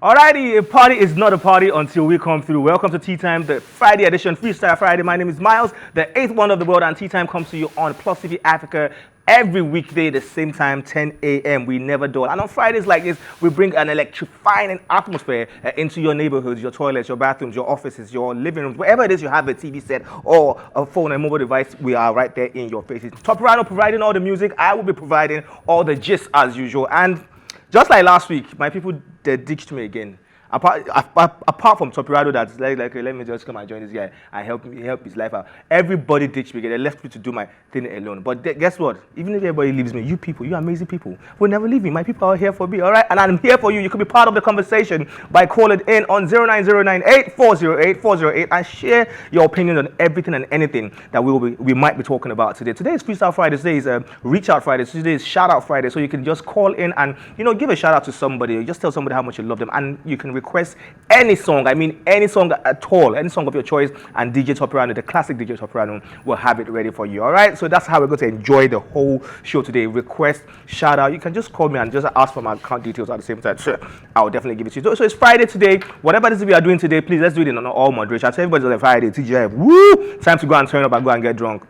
Alrighty, a party is not a party until we come through. Welcome to Tea Time, the Friday edition, Freestyle Friday. My name is Miles, the eighth wonder of the world, and Tea Time comes to you on Plus TV Africa every weekday, the same time, 10 a.m. We never dull. And on Fridays like this, we bring an electrifying atmosphere into your neighborhoods, your toilets, your bathrooms, your offices, your living rooms, wherever it is you have a TV set or a phone and mobile device, we are right there in your faces. TvAfrica providing all the music. I will be providing all the gist as usual. And just like last week, my people, they ditched me again. Apart from TvAfrica, that's like, let me just come and join this guy and help his life out. Everybody ditched me again. They left me to do my thing alone. But guess what? Even if everybody leaves me, you people, you amazing people, will never leave me. My people are here for me, all right? And I'm here for you. You can be part of the conversation by calling in on 09098408408 and share your opinion on everything and anything that we might be talking about today. Today is Freestyle Friday. Today is Reach Out Friday. Today is Shout Out Friday. So you can just call in and give a shout out to somebody. Just tell somebody how much you love them, and you can request any song. I mean any song at all, any song of your choice, and DJ TvAfrica, the classic DJ TvAfrica, will have it ready for you. All right. So that's how we're going to enjoy the whole show today. Request, shout out. You can just call me and just ask for my account details at the same time. Sure, I'll definitely give it to you. So it's Friday today. Whatever it is we are doing today, please let's do it in all moderation. So everybody's on a Friday. TGI. Woo! Time to go and turn up and go and get drunk.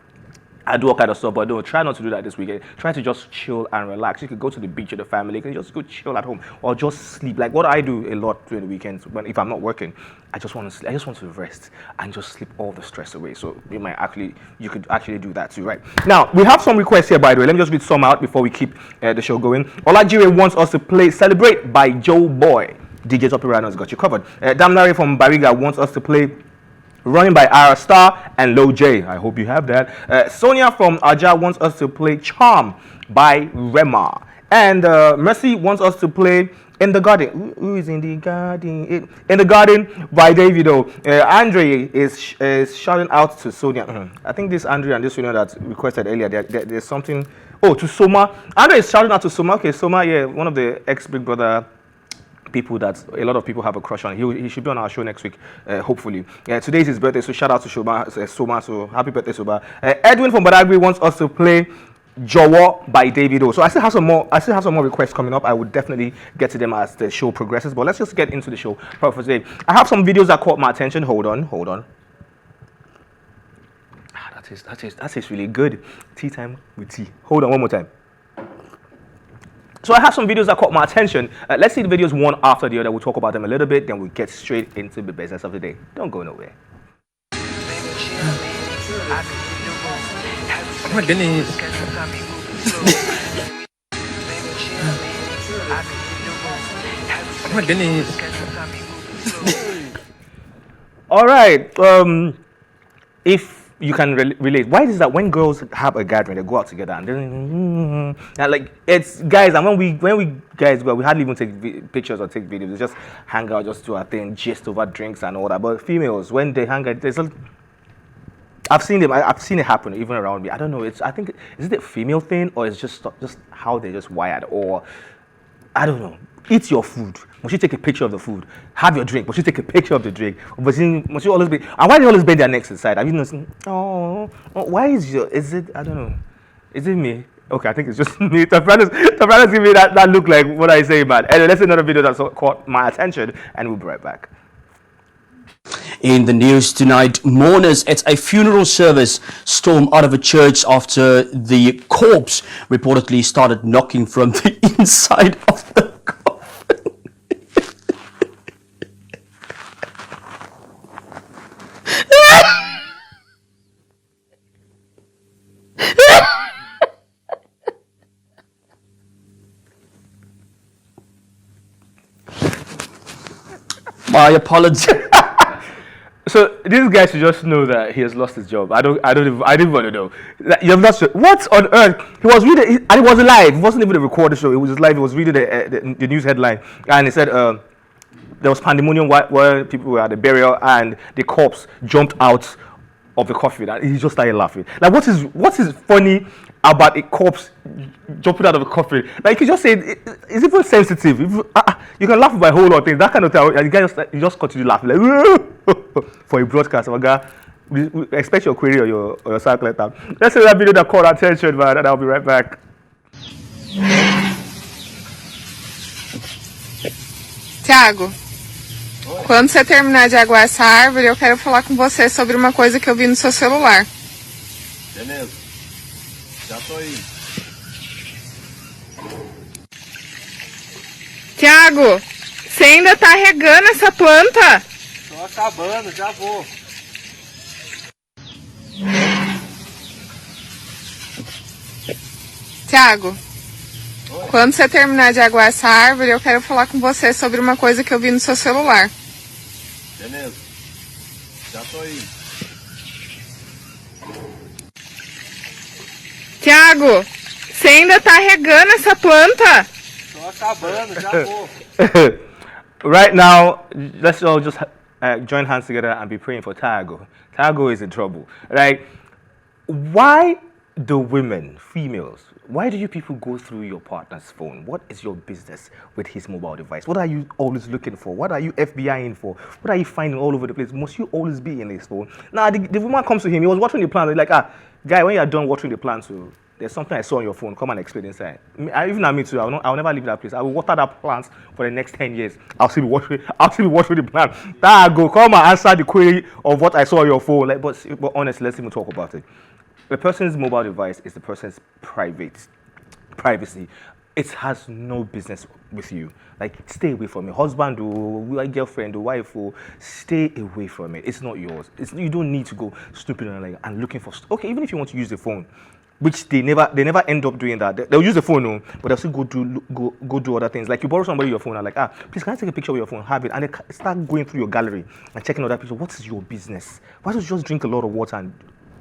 I do all kind of stuff, but no, try not to do that this weekend. Try to just chill and relax. You could go to the beach with the family. You can just go chill at home or just sleep. Like what I do a lot during the weekends, if I'm not working, I just want to sleep. I just want to rest and just sleep all the stress away. So you could actually do that too, right? Now we have some requests here, by the way. Let me just read some out before we keep the show going. Ogechi wants us to play "Celebrate" by Joe Boy. DJ TvAfrica has got you covered. Damnare from Bariga wants us to play "Running" by Ara Star and Low J. I hope you have that. Sonia from Aja wants us to play "Charm" by Rema. And Mercy wants us to play "In the Garden." Who is in the garden? In the Garden by Davido. Andre is shouting out to Sonia. I think this Andre and this Sonia that requested earlier, there's something. Oh, to Soma. Andre is shouting out to Soma. Okay, Soma, yeah, one of the ex-Big Brother people that a lot of people have a crush on. He should be on our show next week, hopefully. Today is his birthday, so shout out to Soma, so happy birthday, Soma. Edwin from Badagry wants us to play "Jowo" by Davido. So I still have some more requests coming up. I would definitely get to them as the show progresses, but let's just get into the show for today. I have some videos that caught my attention. Hold on. That tastes really good. Tea time with tea. Hold on, one more time. So I have some videos that caught my attention. Let's see the videos one after the other. We'll talk about them a little bit, then we'll get straight into the business of the day. Don't go nowhere. Oh my goodness. Oh my goodness. All right. If you can relate, why is it that when girls have a gathering, they go out together and then like it's guys, and when we guys go, we hardly even take pictures or take videos. We just hang out, just do our thing, gist over drinks and all that. But females, when they hang out, I've seen it happen even around me. I don't know. I think is it a female thing or it's just how they're just wired, or I don't know. Eat your food. Must you take a picture of the food? Have your drink. Must you take a picture of the drink? Must you always be? And why do you always bend their necks inside? Have you noticed? Oh, why is it? I don't know. Is it me? Okay, I think it's just me. The brothers give me that look like what I say, man. Anyway, let's see another video that caught my attention, and we'll be right back. In the news tonight, mourners at a funeral service stormed out of a church after the corpse reportedly started knocking from the inside of the coffin. My apologies. So this guy should just know that he has lost his job. I didn't want to know. You have lost. What on earth? He was reading, and it was live. It wasn't even a recorded show. It was live. He was reading the news headline, and he said there was pandemonium where people were at the burial, and the corpse jumped out of the coffin, and he just started laughing. Like, what is funny about a corpse jumping out of a coffin? Like, you just say it's even sensitive. You can laugh about a whole lot of things. That kind of thing. And the guy just continue laughing like for a broadcast. We expect your query or your cycle letter. Let's see that video that caught our attention, man, and I'll be right back. Tiago, quando você terminar de aguar essa árvore, eu quero falar com você sobre uma coisa que eu vi no seu celular. Beleza. Já tô aí. Tiago, você ainda tá regando essa planta? Tô acabando, já vou. Tiago, quando você terminar de aguar essa árvore, eu quero falar com você sobre uma coisa que eu vi no seu celular. Beleza. Já tô aí. Tiago, você ainda tá regando essa planta? Tô acabando, já vou. Right now, let's all just join hands together and be praying for Tago. Tago is in trouble, right? Why do women, females, why do you people go through your partner's phone? What is your business with his mobile device? What are you always looking for? What are you FBIing for? What are you finding all over the place? Must you always be in his phone? Now, the woman comes to him, he was watching the plant, like, guy, when you're done watching the plant, so there's something I saw on your phone, come and explain inside. Even at me too, I'll never leave that place. I will water that plant for the next 10 years. I'll still be watching the plant. Tago, come and answer the query of what I saw on your phone. Like, but honestly, let's even talk about it. The person's mobile device is the person's privacy. It has no business with you. Like, stay away from it. Husband or girlfriend or wife, or stay away from it. It's not yours. You don't need to go snooping and looking for. Okay, even if you want to use the phone, which they never end up doing that. They'll use the phone, no, but they'll still go do other things. Like, you borrow somebody your phone and like, please can I take a picture of your phone? Have it, and they start going through your gallery and checking other pictures. What is your business? Why don't you just drink a lot of water and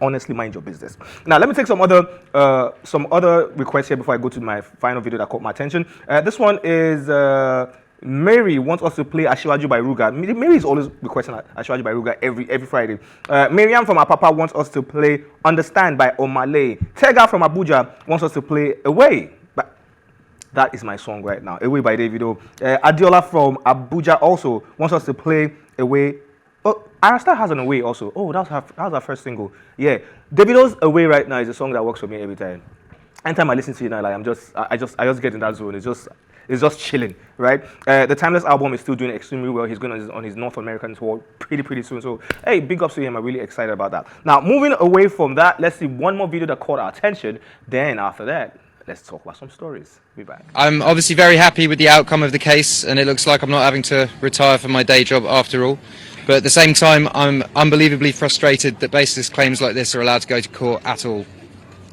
honestly mind your business? Now let me take some other requests here before I go to my final video that caught my attention. This one is Mary wants us to play Ashiwaju by Ruga. Mary is always requesting Ashiwaju by Ruga every Friday. Miriam from Apapa wants us to play Understand by Omale. Tega from Abuja wants us to play Away. That is my song right now, Away by Davido. Adiola from Abuja also wants us to play Away. Oh, Arasta has an Away also. Oh, that was her first single. Yeah, Davido's Away right now is a song that works for me every time. Anytime I listen to it now, like I just get in that zone. It's just chilling, right? The Timeless album is still doing extremely well. He's going on his North American tour pretty soon. So, hey, big ups to him. I'm really excited about that. Now, moving away from that, let's see one more video that caught our attention. Then after that, let's talk about some stories. Be back. I'm obviously very happy with the outcome of the case, and it looks like I'm not having to retire from my day job after all. But at the same time, I'm unbelievably frustrated that baseless claims like this are allowed to go to court at all.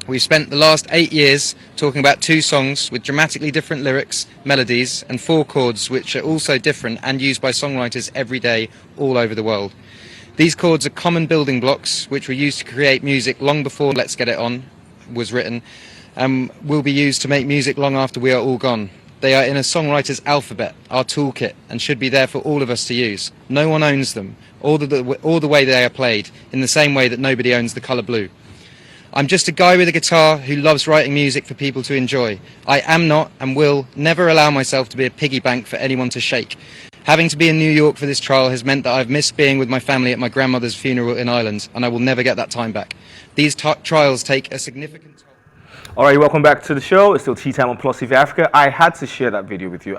We've spent the last 8 years talking about 2 songs with dramatically different lyrics, melodies and 4 chords which are also different and used by songwriters every day all over the world. These chords are common building blocks which were used to create music long before Let's Get It On was written and will be used to make music long after we are all gone. They are in a songwriter's alphabet, our toolkit, and should be there for all of us to use. No one owns them, or the way they are played, in the same way that nobody owns the colour blue. I'm just a guy with a guitar who loves writing music for people to enjoy. I am not and will never allow myself to be a piggy bank for anyone to shake. Having to be in New York for this trial has meant that I've missed being with my family at my grandmother's funeral in Ireland, and I will never get that time back. These trials take a significant toll. All right, welcome back to the show. It's still Tea Time on PlusTvAfrica. I had to share that video with you.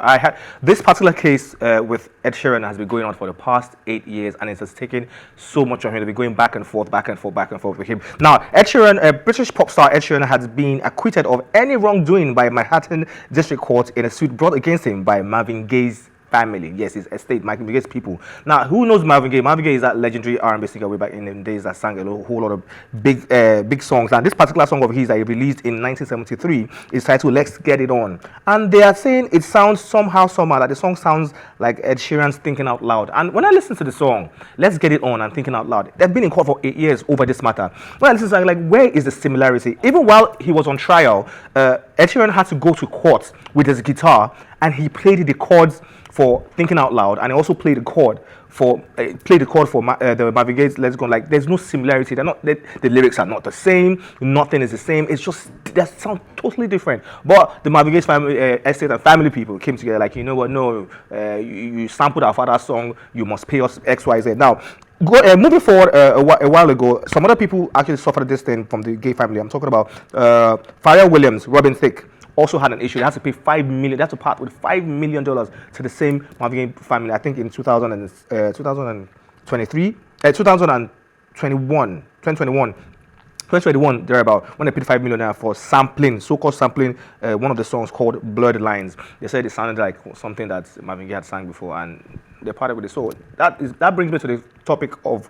This particular case with Ed Sheeran has been going on for the past 8 years, and it has taken so much of him to be going back and forth with him. Now, Ed Sheeran, British pop star Ed Sheeran, has been acquitted of any wrongdoing by Manhattan District Court in a suit brought against him by Marvin Gaye's family. Yes, his estate, Marvin Gaye's people. Now, who knows Marvin Gaye? Marvin Gaye is that legendary R&B singer way back in the days that sang a whole lot of big songs. And this particular song of his that he released in 1973 is titled Let's Get It On. And they are saying it sounds somehow that the song sounds like Ed Sheeran's Thinking Out Loud. And when I listen to the song, Let's Get It On and Thinking Out Loud, they've been in court for 8 years over this matter. When I listen to it, like, where is the similarity? Even while he was on trial, Ed Sheeran had to go to court with his guitar, and he played the chords for Thinking Out Loud, and he also played the chord for the Marvin Gaye's Let's Go. Like, there's no similarity. The lyrics are not the same. Nothing is the same. It's just they sound totally different. But the Marvin Gaye's family, estate and family people came together. Like, you know what? No, you sampled our father's song. You must pay us X, Y, Z. Now, moving forward, a while ago, some other people actually suffered this thing from the Gay family. I'm talking about Pharrell Williams, Robin Thicke, also had an issue. They had to pay They had to part with $5 million to the same Marvin Gaye family. I think in 2023, 2021, thereabout, when they paid $5 million for sampling, so-called sampling, one of the songs called Blurred Lines. They said it sounded like something that Marvin Gaye had sang before, and they parted with it. So that brings me to the topic of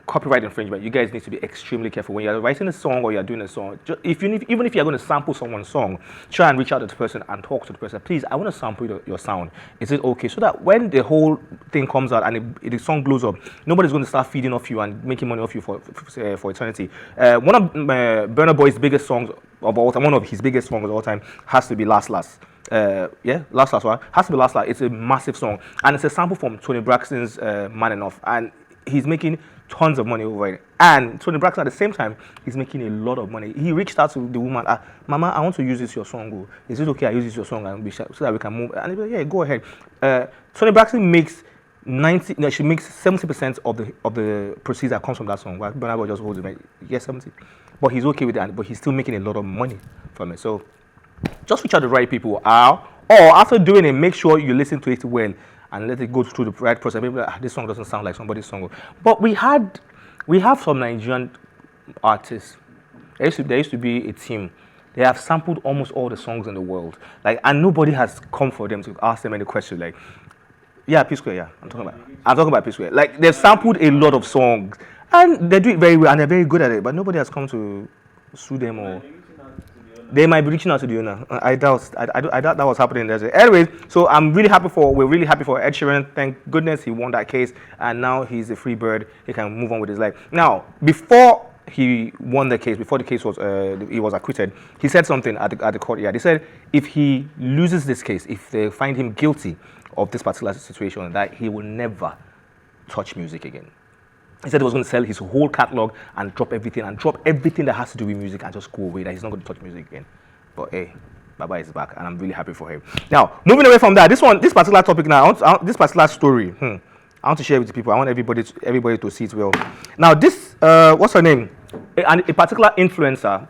copyright infringement. You guys need to be extremely careful when you're writing a song or you're doing a song. Even if you're going to sample someone's song, try and reach out to the person and talk to the person. Please, I want to sample your sound. Is it okay? So that when the whole thing comes out and the song blows up, nobody's going to start feeding off you and making money off you for eternity. One of Burna Boy's biggest songs of all time, one of his biggest songs of all time, has to be Last Last. Last Last one has to be Last Last. It's a massive song, and it's a sample from Tony Braxton's Man Enough, and he's making tons of money over it. And Tony Braxton at the same time, he's making a lot of money. He reached out to the woman, Mama, I want to use this your song. Is it okay I use this your song and so that we can move? And he's like, yeah, go ahead. Tony Braxton makes 70% of the proceeds that comes from that song. Well, Burna Boy just holds it, yes, 70. But he's okay with that, but he's still making a lot of money from it. So just reach out to the right people, or after doing it, make sure you listen to it well and let it go through the right process. Maybe this song doesn't sound like somebody's song. But we have some Nigerian artists. There used to be a team. They have sampled almost all the songs in the world. And nobody has come for them to ask them any question. Yeah, P Square, yeah. I'm talking about P Square. They've sampled a lot of songs. And they do it very well and they're very good at it. But nobody has come to sue them or... They might be reaching out to the owner. I doubt that was happening there. Anyways, so we're really happy for Ed Sheeran. Thank goodness he won that case, and now he's a free bird. He can move on with his life. Now, before he won the case, before the case was he was acquitted, he said something at the courtyard. He said if he loses this case, if they find him guilty of this particular situation, that he will never touch music again. He said he was going to sell his whole catalog and drop everything that has to do with music and just go away, that he's not going to touch music again. But hey, Baba is back and I'm really happy for him. Now, moving away from that, this particular topic now, this particular story, I want to share it with the people. I want everybody to see it well. Now, this, what's her name? A particular influencer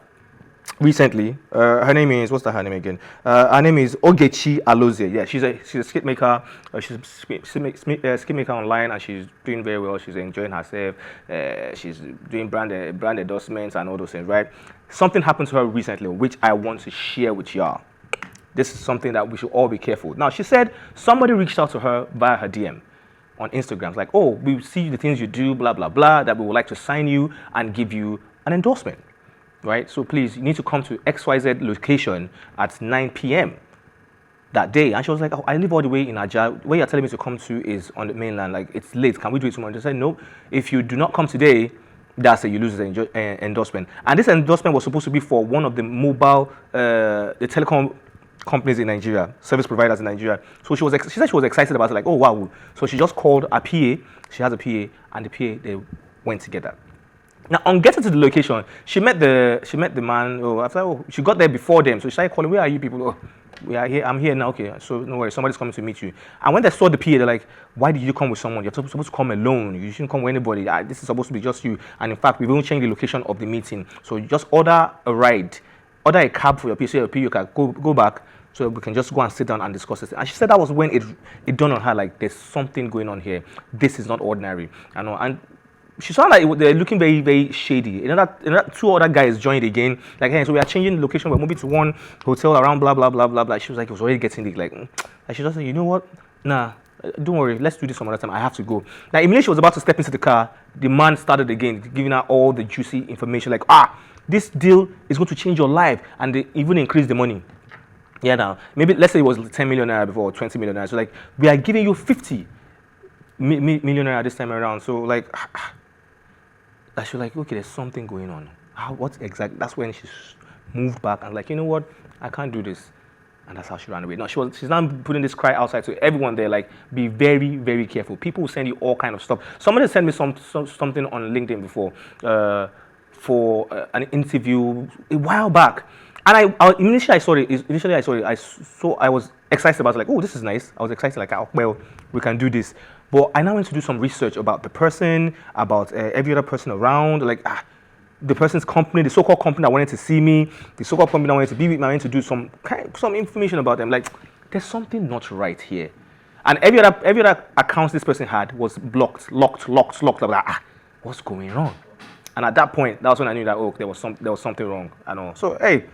recently, her name is, what's her name again? Her name is Ogechi Alozie. Yeah, she's a skitmaker. She's a skitmaker online, and she's doing very well. She's enjoying herself. She's doing brand endorsements and all those things, right? Something happened to her recently, which I want to share with y'all. This is something that we should all be careful. Now, she said somebody reached out to her via her DM on Instagram. It's like, oh, we see the things you do, blah, blah, blah, that we would like to sign you and give you an endorsement. Right, so please, you need to come to XYZ location at 9 p.m. that day. And she was like, oh, I live all the way in Ajah. Where you're telling me to come to is on the mainland. It's late. Can we do it tomorrow? She said, no. If you do not come today, that's it. You lose the endorsement. And this endorsement was supposed to be for one of the mobile, the telecom companies in Nigeria, service providers in Nigeria. So she said she was excited about it. Oh wow! So she just called a PA. She has a PA, and the PA they went together. Now, on getting to the location, she met the man. She got there before them. So she started calling, where are you people? Oh, we are here. I'm here now. Okay, so no worries. Somebody's coming to meet you. And when they saw the PA, they're like, why did you come with someone? You're supposed to come alone. You shouldn't come with anybody. This is supposed to be just you. And in fact, we've even changed the location of the meeting. So you just order a ride. Order a cab for your PA. So your PA, you can go back. So we can just go and sit down and discuss this. And she said that was when it dawned on her, there's something going on here. This is not ordinary. I know. And she saw they're looking very, very shady. Another two other guys joined again. Hey, so we are changing the location. We're moving to one hotel around blah, blah, blah, blah, blah. She was like, it was already getting it. And she just said, you know what? Nah, don't worry. Let's do this some other time. I have to go. Now, immediately she was about to step into the car, the man started again, giving her all the juicy information. This deal is going to change your life. And they even increase the money. Yeah, now, maybe let's say it was 10 million naira before, 20 million naira. So we are giving you 50 million naira this time around. So she was like, okay, there's something going on. What exactly? That's when she moved back and you know what? I can't do this. And that's how she ran away. Now, she's now putting this cry outside to everyone there, be very, very careful. People will send you all kind of stuff. Somebody sent me something on LinkedIn before for an interview a while back. And initially I saw it. I was excited about it. Oh, this is nice. I was excited. Well, we can do this. But I now went to do some research about the person, about every other person around. the person's company, the so-called company that wanted to see me, the so-called company that wanted to be with me, I wanted to do some information about them. Like, there's something not right here. And every other account this person had was locked. I'm like, what's going on? And at that point, that's when I knew that there was something wrong. I know. So hey,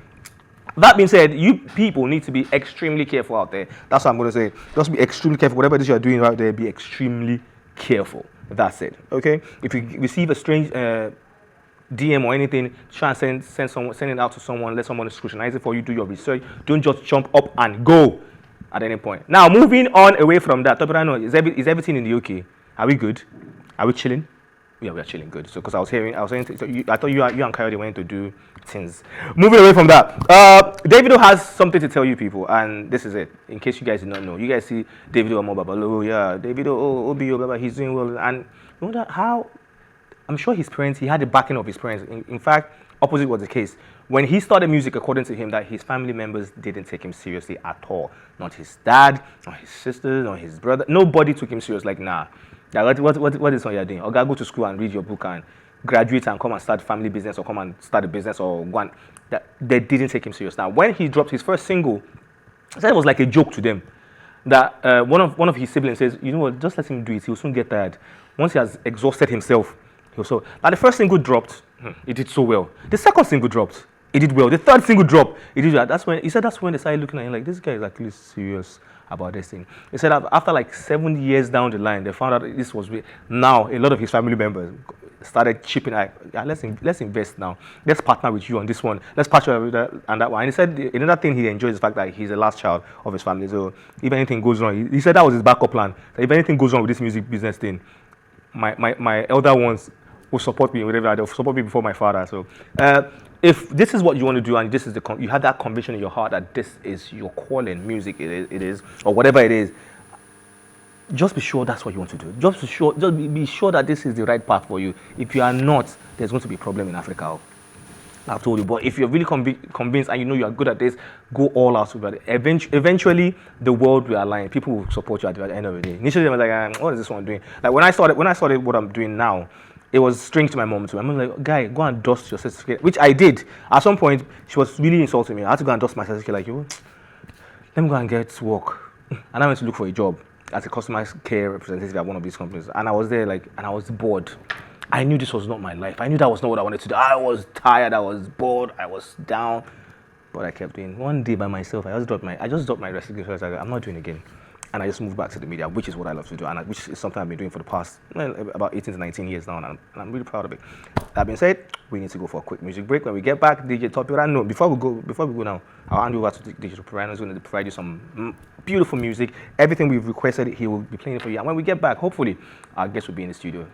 that being said, you people need to be extremely careful out there. That's what I'm going to say. Just be extremely careful. Whatever it is you're doing out there, be extremely careful. That's it. Okay. If you receive a strange DM or anything, try and send it out to someone. Let someone scrutinize it for you. Do your research. Don't just jump up and go at any point. Now, moving on away from that, is everything in the UK? Are we good? Are we chilling? Yeah, we are chilling good. So, because I thought you and Coyote went to do things. Moving away from that, Davido has something to tell you people, and this is it. In case you guys did not know, you guys see Davido on mobile. Oh yeah, Davido, OBO, blah, blah, he's doing well, and you know that how? I'm sure his parents, he had the backing of his parents. In fact, opposite was the case. When he started music, according to him, that his family members didn't take him seriously at all. Not his dad, not his sisters, not his brother. Nobody took him serious. Like, nah. What is what you're doing? Or go to school and read your book and graduate and come and start family business or come and start a business or one. They didn't take him serious. Now, when he dropped his first single, I said it was like a joke to them. That one of his siblings says, you know what, just let him do it. He'll soon get tired. Once he has exhausted himself, now the first single dropped, it did so well. The second single dropped, it did well. The third single dropped, it did well. That's when they started looking at him like, this guy is actually serious about this thing. He said after like 7 years down the line, they found out this was real. Now a lot of his family members started chipping like, let's invest now. Let's partner with you on this one. Let's partner with that and that one. And he said another thing he enjoys is the fact that he's the last child of his family. So if anything goes wrong, he said that was his backup plan. That if anything goes wrong with this music business thing, my elder ones will support me, whatever. They'll support me before my father. So if this is what you want to do and this is you have that conviction in your heart that this is your calling, music it is, or whatever it is, just be sure that's what you want to do. Just be sure that this is the right path for you. If you are not, there's going to be a problem in Africa. I've told you. But if you're really convinced and you know you are good at this, go all out with it. Eventually, the world will align. People will support you at the end of the day. Initially, they were like, what is this one doing? Like when I started what I'm doing now, it was strange to my mom too. I'm like, guy, go and dust your certificate, which I did. At some point, she was really insulting me. I had to go and dust my certificate. Like, let me go and get work. And I went to look for a job as a customer care representative at one of these companies. And I was there, and I was bored. I knew this was not my life. I knew that was not what I wanted to do. I was tired. I was bored. I was down. But I kept doing. One day by myself, I just dropped my resignation. I was like, I'm not doing it again. And I just moved back to the media, which is what I love to do, and which is something I've been doing for the past about 18 to 19 years now, and I'm really proud of it. That being said, we need to go for a quick music break. When we get back, DJ Top Pirano. No, before we go now, I'll hand over to DJ Top Pirano. Who's going to provide you some beautiful music. Everything we've requested, he will be playing it for you. And when we get back, hopefully, our guest will be in the studio.